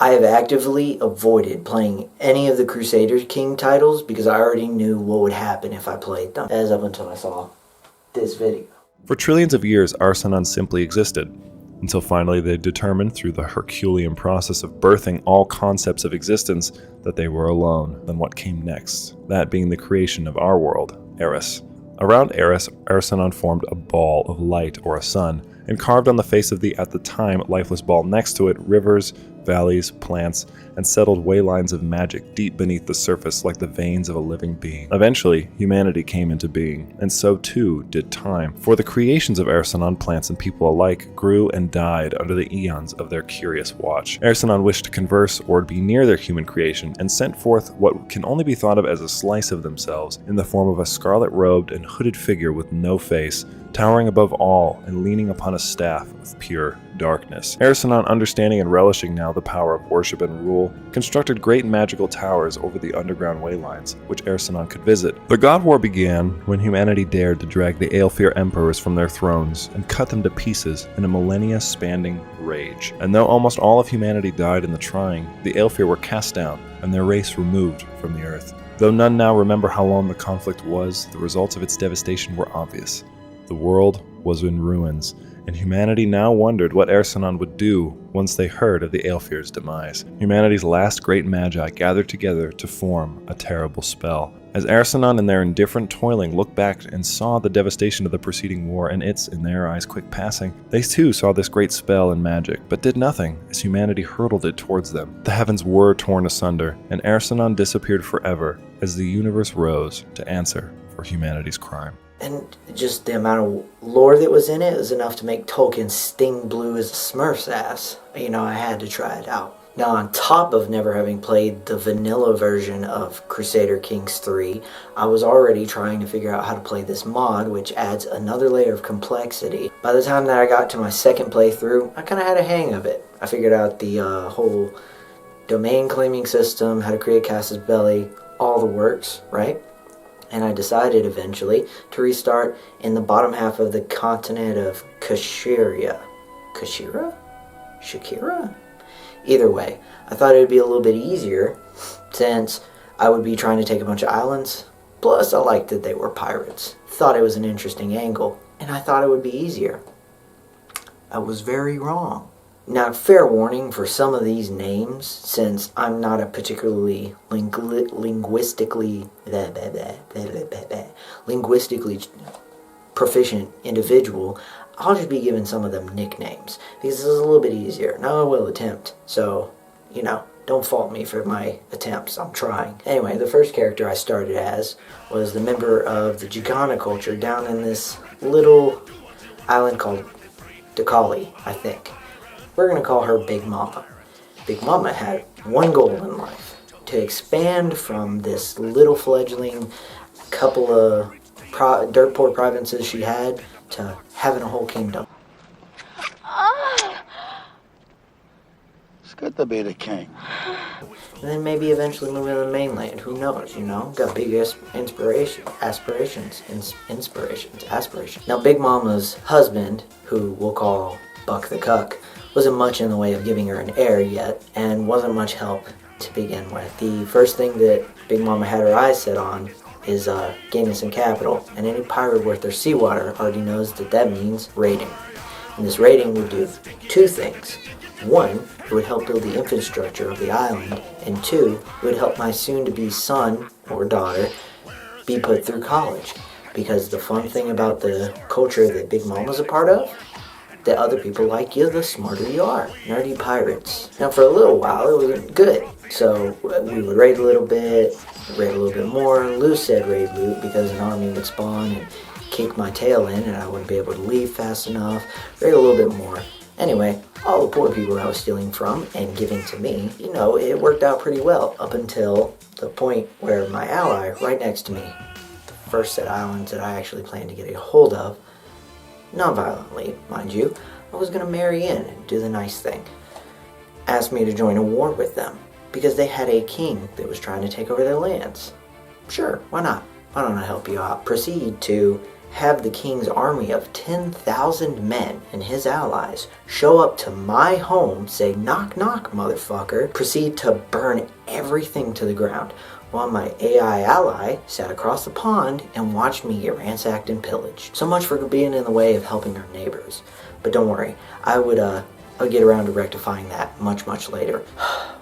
I have actively avoided playing any of the Crusader King titles because I already knew what would happen if I played them, as up until I saw this video. For trillions of years, Arsanon simply existed, until finally they determined through the Herculean process of birthing all concepts of existence that they were alone. Then what came next? That being the creation of our world, Eris. Around Eris, Arsanon formed a ball of light, or a sun, and carved on the face of the, at the time, lifeless ball next to it, rivers, valleys, plants, and settled waylines of magic deep beneath the surface like the veins of a living being. Eventually, humanity came into being, and so too did time, for the creations of Arsanon, plants and people alike, grew and died under the eons of their curious watch. Arsanon wished to converse or be near their human creation, and sent forth what can only be thought of as a slice of themselves, in the form of a scarlet-robed and hooded figure with no face, towering above all and leaning upon a staff with pure darkness. Arsanon, understanding and relishing now the power of worship and rule, constructed great magical towers over the underground waylines, which Arsanon could visit. The God War began when humanity dared to drag the Aelfir emperors from their thrones and cut them to pieces in a millennia-spanning rage. And though almost all of humanity died in the trying, the Aelfir were cast down and their race removed from the earth. Though none now remember how long the conflict was, the results of its devastation were obvious. The world was in ruins, and humanity now wondered what Arsanon would do once they heard of the Aelfir's demise. Humanity's last great magi gathered together to form a terrible spell. As Arsanon in their indifferent toiling looked back and saw the devastation of the preceding war and its, in their eyes, quick passing, they too saw this great spell and magic, but did nothing as humanity hurtled it towards them. The heavens were torn asunder, and Arsanon disappeared forever as the universe rose to answer for humanity's crime. And just the amount of lore that was in it was enough to make Tolkien sting blue as a Smurf's ass. I had to try it out. Now, on top of never having played the vanilla version of Crusader Kings 3, I was already trying to figure out how to play this mod, which adds another layer of complexity. By the time that I got to my second playthrough, I kind of had a hang of it. I figured out the whole domain claiming system, how to create Casus Belli, all the works, right? And I decided eventually to restart in the bottom half of the continent of Kashyria. Shakira? Either way, I thought it would be a little bit easier since I would be trying to take a bunch of islands. Plus, I liked that they were pirates. Thought it was an interesting angle, and I thought it would be easier. I was very wrong. Now, fair warning for some of these names, since I'm not a particularly linguistically proficient individual, I'll just be giving some of them nicknames, because this is a little bit easier. Now I will attempt, so, don't fault me for my attempts. I'm trying. Anyway, the first character I started as was the member of the Jicana culture down in this little island called Dakali, I think. We're going to call her Big Mama. Big Mama had one goal in life: to expand from this little fledgling couple of dirt poor provinces she had to having a whole kingdom. It's good to be the king. And then maybe eventually move to the mainland. Who knows, Got big aspirations. Now, Big Mama's husband, who we'll call Buck the Cuck, wasn't much in the way of giving her an heir yet, and wasn't much help to begin with. The first thing that Big Mama had her eyes set on is gaining some capital, and any pirate worth their seawater already knows that means raiding. And this raiding would do two things. One, it would help build the infrastructure of the island, and two, it would help my soon-to-be son or daughter be put through college. Because the fun thing about the culture that Big Mama's a part of, the other people like you, the smarter you are. Nerdy pirates. Now, for a little while, it was good. So we would raid a little bit, raid a little bit more. Lou said raid loot because an army would spawn and kick my tail in and I wouldn't be able to leave fast enough. Raid a little bit more. Anyway, all the poor people I was stealing from and giving to me, it worked out pretty well up until the point where my ally right next to me, the first set of islands that I actually planned to get a hold of, non-violently, mind you, I was going to marry in and do the nice thing. Asked me to join a war with them because they had a king that was trying to take over their lands. Sure, why not? Why don't I help you out? Proceed to have the king's army of 10,000 men and his allies show up to my home, say, "Knock, knock, motherfucker," proceed to burn everything to the ground, while my AI ally sat across the pond and watched me get ransacked and pillaged. So much for being in the way of helping our neighbors. But don't worry, I would get around to rectifying that much, much later.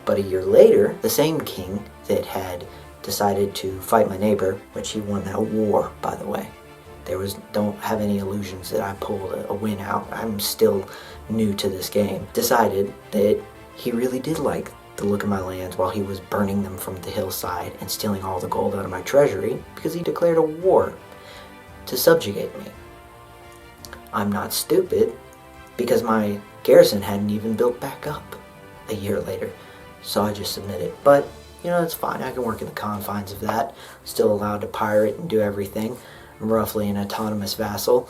But a year later, the same king that had decided to fight my neighbor, which he won that war, by the way. Don't have any illusions that I pulled a win out. I'm still new to this game. Decided that he really did like the look of my lands while he was burning them from the hillside and stealing all the gold out of my treasury, because he declared a war to subjugate me. I'm not stupid, because my garrison hadn't even built back up a year later, so I just submitted. But, it's fine. I can work in the confines of that. Still allowed to pirate and do everything. I'm roughly an autonomous vassal,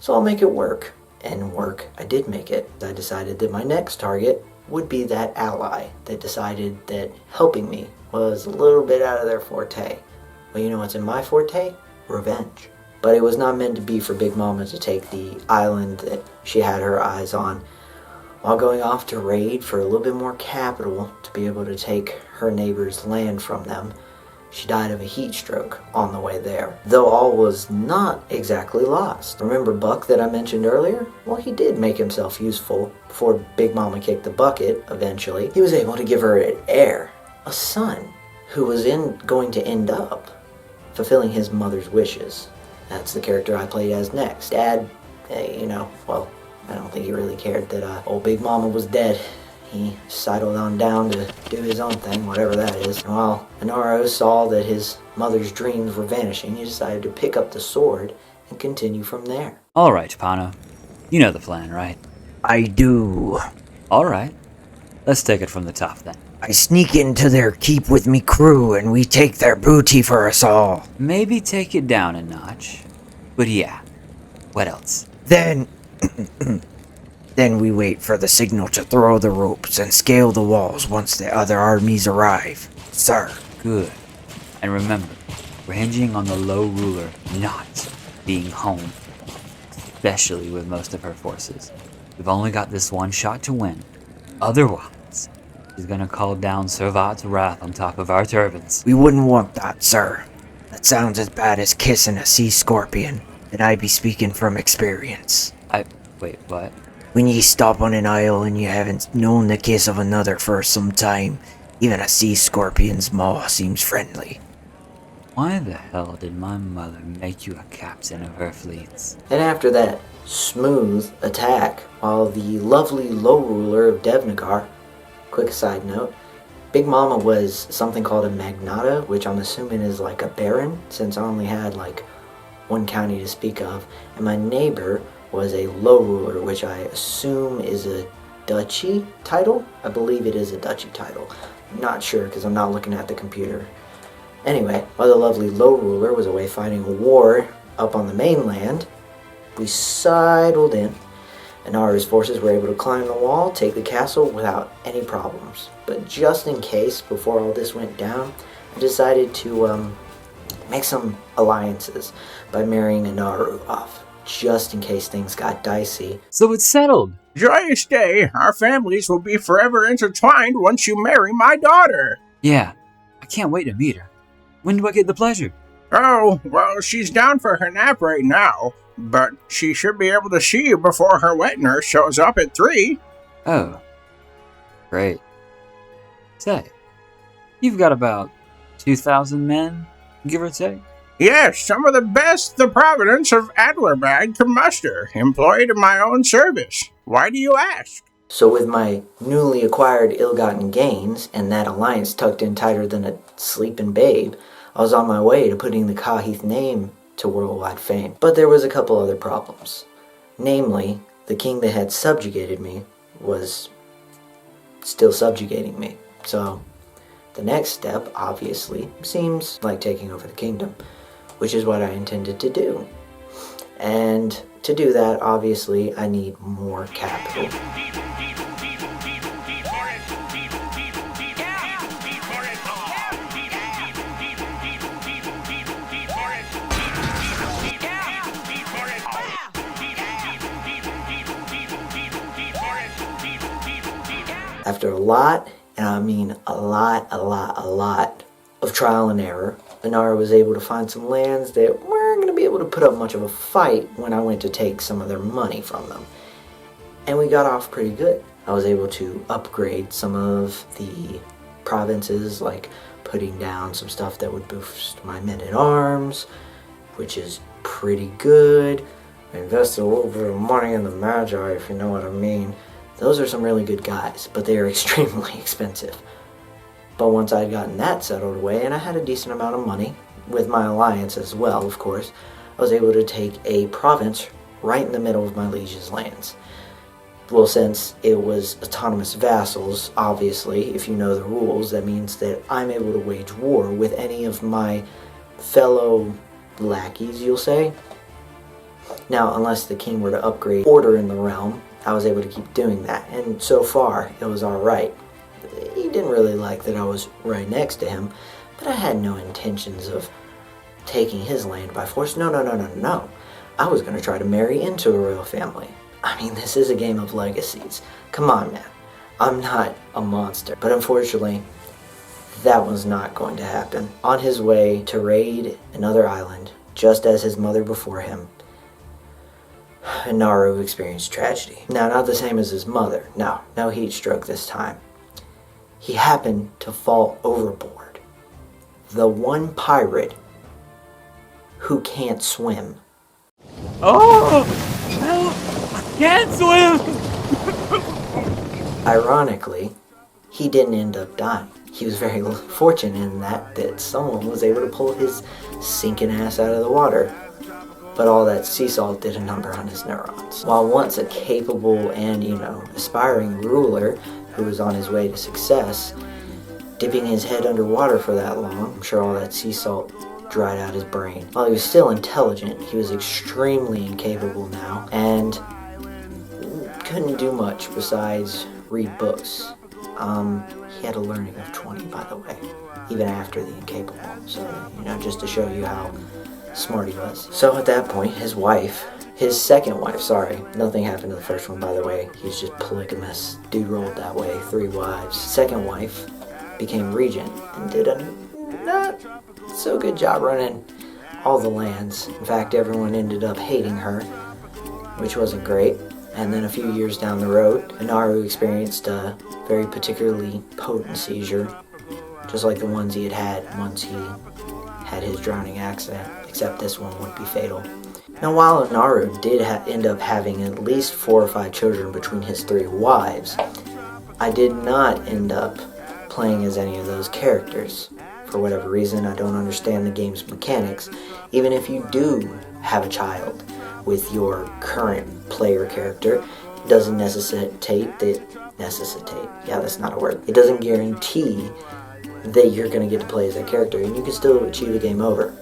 so I'll make it work. And work, I did make it. I decided that my next target would be that ally that decided that helping me was a little bit out of their forte. Well, you know what's in my forte? Revenge. But it was not meant to be for Big Mama to take the island that she had her eyes on while going off to raid for a little bit more capital to be able to take her neighbor's land from them. She died of a heat stroke on the way there, though all was not exactly lost. Remember Buck that I mentioned earlier? Well, he did make himself useful before Big Mama kicked the bucket eventually. He was able to give her an heir, a son, who was going to end up fulfilling his mother's wishes. That's the character I played as next. Dad, well, I don't think he really cared that old Big Mama was dead. He sidled on down to do his own thing, whatever that is. And while Inaro saw that his mother's dreams were vanishing, he decided to pick up the sword and continue from there. Alright, Pano. You know the plan, right? I do. Alright. Let's take it from the top then. I sneak into their keep with me crew and we take their booty for us all. Maybe take it down a notch. But yeah. What else? Then we wait for the signal to throw the ropes and scale the walls once the other armies arrive, sir. Good. And remember, we're hinging on the low ruler not being home. Especially with most of her forces. We've only got this one shot to win. Otherwise, she's gonna call down Servat's wrath on top of our turbans. We wouldn't want that, sir. That sounds as bad as kissing a sea scorpion, and I be speaking from experience. Wait, what? When ye stop on an isle and you haven't known the kiss of another for some time, even a sea scorpion's maw seems friendly. Why the hell did my mother make you a captain of her fleets? And after that smooth attack, while the lovely low ruler of Devnagar, quick side note, Big Mama was something called a magnata, which I'm assuming is like a baron, since I only had like one county to speak of, and my neighbor was a low ruler, which I assume is a duchy title. I believe it is a duchy title. I'm not sure because I'm not looking at the computer. Anyway, while the lovely low ruler was away fighting a war up on the mainland, we sidled in, and Nara's forces were able to climb the wall, take the castle without any problems. But just in case, before all this went down, I decided to make some alliances by marrying Inaru off, just in case things got dicey. So it's settled! Joyous day! Our families will be forever intertwined once you marry my daughter! Yeah, I can't wait to meet her. When do I get the pleasure? Oh, well, she's down for her nap right now, but she should be able to see you before her wet nurse shows up at 3. Oh. Great. Say, you've got about 2,000 men, give or take? Yes, some of the best the province of Adlerbad can muster, employed in my own service. Why do you ask? So with my newly acquired ill-gotten gains, and that alliance tucked in tighter than a sleeping babe, I was on my way to putting the Kahith name to worldwide fame. But there was a couple other problems. Namely, the king that had subjugated me was still subjugating me. So the next step, obviously, seems like taking over the kingdom, which is what I intended to do. And to do that, obviously, I need more capital. after a lot, and I mean a lot of trial and error, Inara was able to find some lands that weren't going to be able to put up much of a fight when I went to take some of their money from them. And we got off pretty good. I was able to upgrade some of the provinces, like putting down some stuff that would boost my men-at-arms, which is pretty good. I invested a little bit of money in the Magi, if you know what I mean. Those are some really good guys, but they are extremely expensive. But once I'd gotten that settled away, and I had a decent amount of money, with my alliance as well, of course, I was able to take a province right in the middle of my liege's lands. Well, since it was autonomous vassals, obviously, if you know the rules, that means that I'm able to wage war with any of my fellow lackeys, you'll say. Now, unless the king were to upgrade order in the realm, I was able to keep doing that, and so far, it was alright. He didn't really like that I was right next to him, but I had no intentions of taking his land by force. No. I was going to try to marry into a royal family. I mean, this is a game of legacies. Come on, man. I'm not a monster. But unfortunately, that was not going to happen. On his way to raid another island, just as his mother before him, Naru experienced tragedy. Now, not the same as his mother. No heat stroke this time. He happened to fall overboard. The one pirate who can't swim. Oh! Help! I can't swim! Ironically, he didn't end up dying. He was very fortunate in that someone was able to pull his sinking ass out of the water. But all that sea salt did a number on his neurons. While once a capable and, aspiring ruler who was on his way to success, dipping his head underwater for that long, I'm sure all that sea salt dried out his brain. While he was still intelligent, he was extremely incapable now, and couldn't do much besides read books. He had a learning of 20, by the way, even after the incapable. So, just to show you how smart he was. So at that point, his second wife, nothing happened to the first one, by the way. He's just polygamous. Dude rolled that way, 3 wives. Second wife became regent and did a not so good job running all the lands. In fact, everyone ended up hating her, which wasn't great. And then a few years down the road, Inaru experienced a very particularly potent seizure, just like the ones he had had once he had his drowning accident, except this one would be fatal. Now, while Inaru did end up having at least 4 or 5 children between his 3 wives, I did not end up playing as any of those characters. For whatever reason, I don't understand the game's mechanics. Even if you do have a child with your current player character, it doesn't It doesn't guarantee that you're going to get to play as that character, and you can still achieve a game over.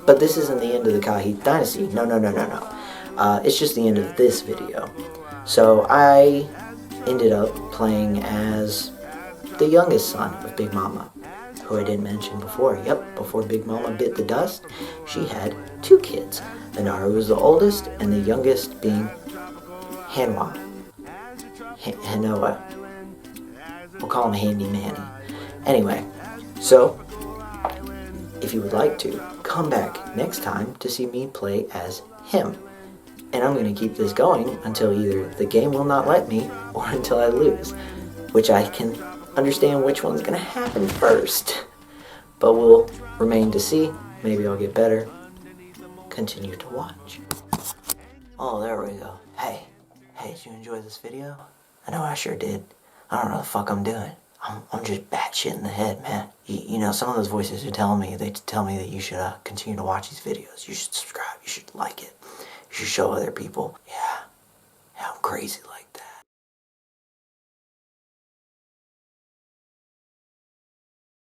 But this isn't the end of the Kahit Dynasty. No. It's just the end of this video. So I ended up playing as the youngest son of Big Mama, who I didn't mention before. Yep, before Big Mama bit the dust, she had 2 kids. Inaru was the oldest, and the youngest being Hanoa. We'll call him Handy Manny. Anyway, so if you would like to, come back next time to see me play as him. And I'm going to keep this going until either the game will not let me or until I lose, which I can understand which one's going to happen first. But we'll remain to see. Maybe I'll get better. Continue to watch. Oh, there we go. Hey, did you enjoy this video? I know I sure did. I don't know what the fuck I'm doing. I'm just batshit in the head, man. Some of those voices tell me that you should continue to watch these videos. You should subscribe. You should like it. You should show other people. Yeah, I'm crazy like